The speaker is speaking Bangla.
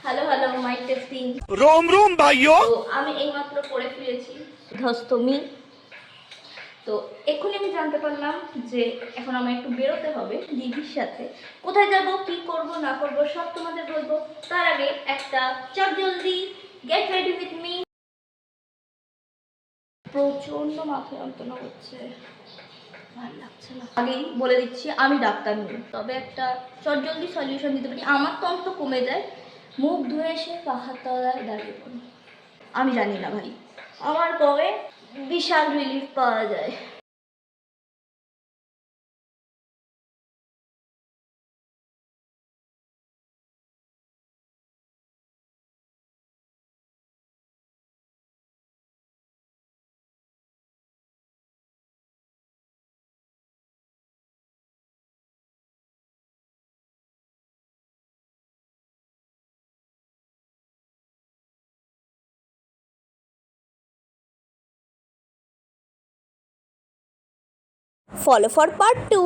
Hello hello mic testing. रोम रोम भाइयों। তো আমি এইমাত্র পড়ে ফিরেছি ধস্তমি। তো এক্ষুনি আমি জানতে পারলাম যে এখন আমার একটু বেরোতে হবে দিদির সাথে। কোথায় যাব, কি করব না করব সব তোমাদের বলবো। তার আগে একটা চট জলদি গেট রেডি উইথ মি। প্রচন্ড মাথা যন্ত্রণা হচ্ছে, ভালো লাগছে না। আগেই বলে দিচ্ছি আমি ডাক্তার নই, তবে একটা চট জলদি সলিউশন দিতে পারি। আমার তন্ত্র কমে যায়, মুখ ধুয়ে এসে পাহাড় তলায় দাঁড়িয়ে পড়ি। আমি জানি না ভাই, আমার কবে বিশাল রিলিফ পাওয়া যায়। Follow for part 2.